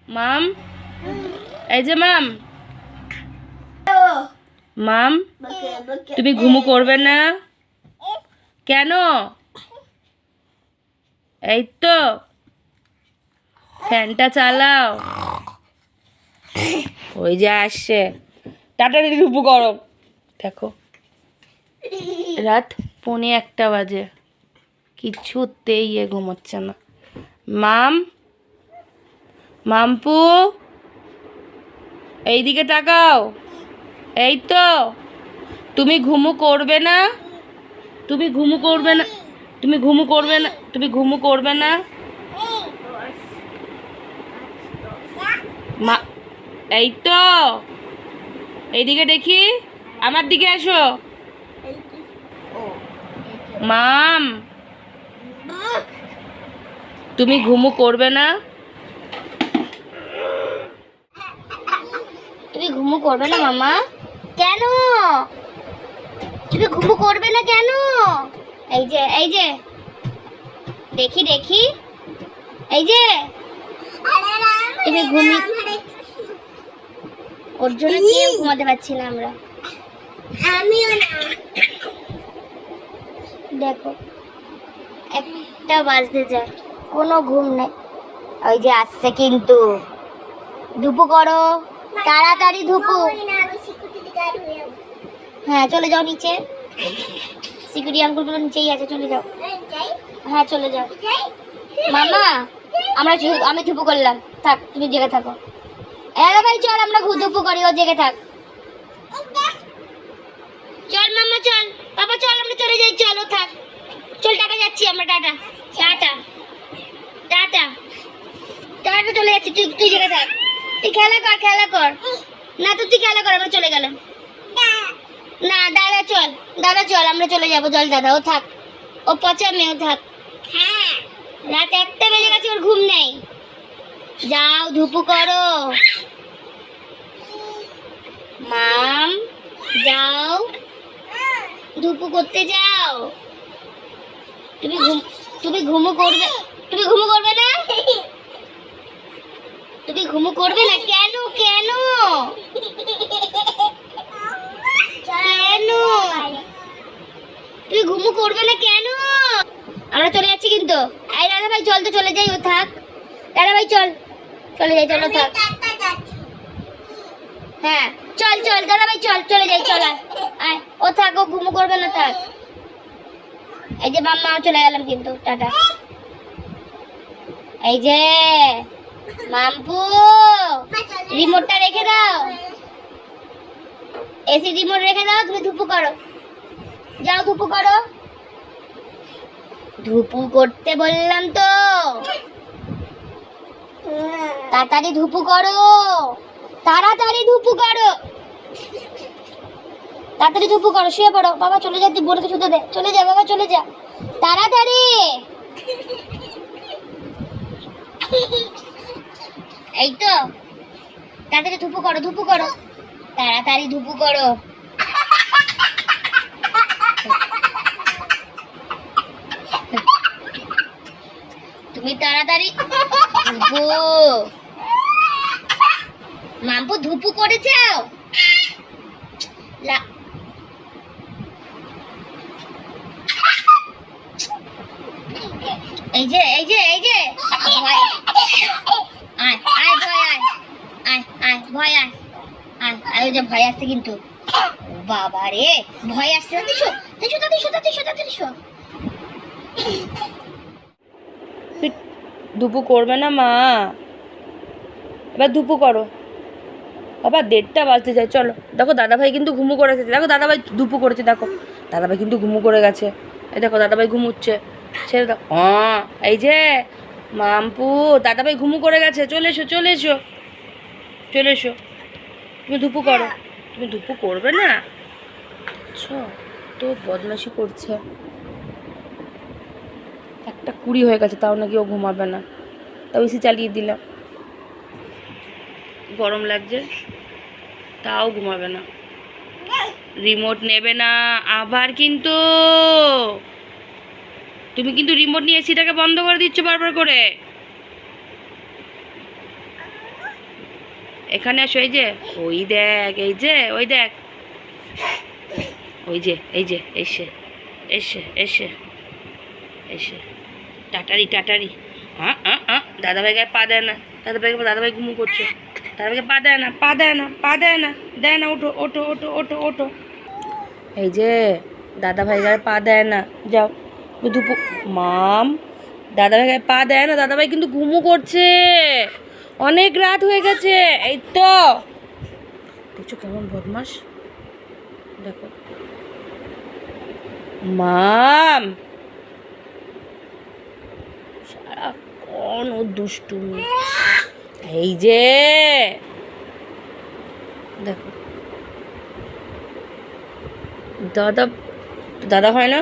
মাম, এই যে মাম, মাম, তুমি ঘুমু করবে না কেন? এই তো ফ্যানটা চালাও। ওই যে আসছে, তাড়াতাড়ি ঘুমু করো। দেখো রাত 1:45 বাজে, কিছুতেই ঘুমোচ্ছে না। মাম, মাম্পু, এইদিকে তাকাও। এই তো, তুমি ঘুমু করবে না? তুমি ঘুমু করবে না? তুমি ঘুমু করবে না? তুমি ঘুমু করবে না? মা, এই তো, এইদিকে দেখি, আমার দিকে আসো। মাম, তুমি ঘুমু করবে না? তুমি ঘুমু করবে না মামা? কেন তুমি ঘুমু করবে না কেন? এই যে দেখি দেখি, এই যে তুমি ঘুমি, ওর জন্য কেউ ঘুমাতে পারছি না আমরা। আমিও না। দেখো 1টা বাজতে যায়, কোনো ঘুম নেই। ওই যে আসছে কিন্তু, ধুপু করো তাড়াতাড়ি, ধুপু। হ্যাঁ চলে যাও নিচে, সিকিউরিটি আঙ্কুলগুলো নিচেই আছে, চলে যাও। হ্যাঁ চলে যাও মামা। আমি ধুপু করলাম, থাক তুমি জেগে থাকো। ভাই চল আমরা ধুপু করি, ও জেগে থাক। চল মামা চল, বাবা চল আমরা চলে যাই, চলো থাক। চল টাটা যাচ্ছি আমরা, টাটা টাটা টাটা টাটা, চলে যাচ্ছি। তুই জেগে থাক, তুই খেলা কর। না তুই খেলা কর, আমরা চলে গেলাম। না দাদা চল আমরা চলে যাবো। জল দাদা ও থাক, ও পচা মেয়েও থাক। হ্যাঁ রাত 1টা বেজে গেছে, ওর ঘুম নেই। যাও ধুপু করো মাম, যাও ধুপু করতে যাও। তুমি ঘুমু করবে? তুমি ঘুমু করবে না? তুমি ঘুমু করবে না কেন? কেন কেন তুমি ঘুমু করবে না কেন? আমরা চলে যাচ্ছি কিন্তু। এই দাদা ভাই চল তো, চলে যাই, ও থাক। দাদা ভাই চল, চলে যাই, চলো থাক। হ্যাঁ চল দাদা ভাই চল, চলে যাই, চল আয়। ও থাক, ও ঘুমু করবে না, থাক। এই যে মাম্মা চলে গেলাম কিন্তু, টাটা। এই যে মাম্পু, রিমোটটা রেখে দাও, এসি রিমোট রেখে দাও, তুমি ধুপু করো। যাও ধুপু করো, ধুপু করতে বললাম তো, তাড়াতাড়ি ধুপু করো, তাড়াতাড়ি ধুপু করো, তাড়াতাড়ি ধুপু করো। শুয়ে পড়ো বাবা, চলে যা, তুই বোনকে শুতে দে, চলে যা বাবা, চলে যা তাড়াতাড়ি। এই তো তাড়াতাড়ি ধুপু করো, তাড়াতাড়ি ধুপু করো। তুমি তাড়াতাড়ি ধুপু, মাম্পু ধুপু করে যাও। এই যে আয় ভয় আয়, ওই যে ভয় আসছে কিন্তু। বাবা রে ভয় আসছে, ধুপু করবে না মা? এবার ধুপু করো বাবা, 1:30 বাজতে যায়। চলো দেখো দাদাভাই কিন্তু ঘুমু করেছে, দেখো দাদাভাই ধুপু করেছে, দেখো দাদাভাই কিন্তু ঘুমু করে গেছে। এই দেখো দাদাভাই ঘুমুচ্ছে, ছেড়ে দাও। এই যে মাম্পু, দাদাভাই ঘুমু করে গেছে, চলে এসো। তুমি ধুপু করো। তুমি ধুপু করবে না? আচ্ছা তো বদমাশি করছে। 1:20 হয়ে গেছে, তাও নাকি ও ঘুমাবে না, তাও এসি চালিয়ে দিলাম। গরম লাগছে, তাও ঘুমাবে না। রিমোট নেবে না আবার কিন্তু। তুমি কিন্তু রিমোট নিয়ে এসিটাকে বন্ধ করে দিচ্ছ বারবার করে। এখানে আসো, এই যে ওই দেখ, এই যে ওই দেখ, ওই যে এই যে এসে এসে এসে এসে টাটারি টাটারি। হ্যাঁ হ্যাঁ হ্যাঁ, দাদাভাই গায়ে পা দেয় না, দাদাভাই ঘুমু করছে, দাদাভাইকে পা দেয় না, পা দেয় না, পা দেয় না, দেয় না, ওঠো ওঠো ওঠো ওঠো ওঠো। এই যে দাদাভাই গায়ে পা দেয় না, যাও দুপুর। মাম, দাদাভাই গায়ে পা দেয় না, দাদাভাই কিন্তু ঘুমু করছে, অনেক রাত হয়ে গেছে। এই তো দেখছো কেমন বদমাস, দেখো। মাম, সারাক্ষণ ও দুষ্টুমি। এই যে দেখো, দাদা দাদা হয় না।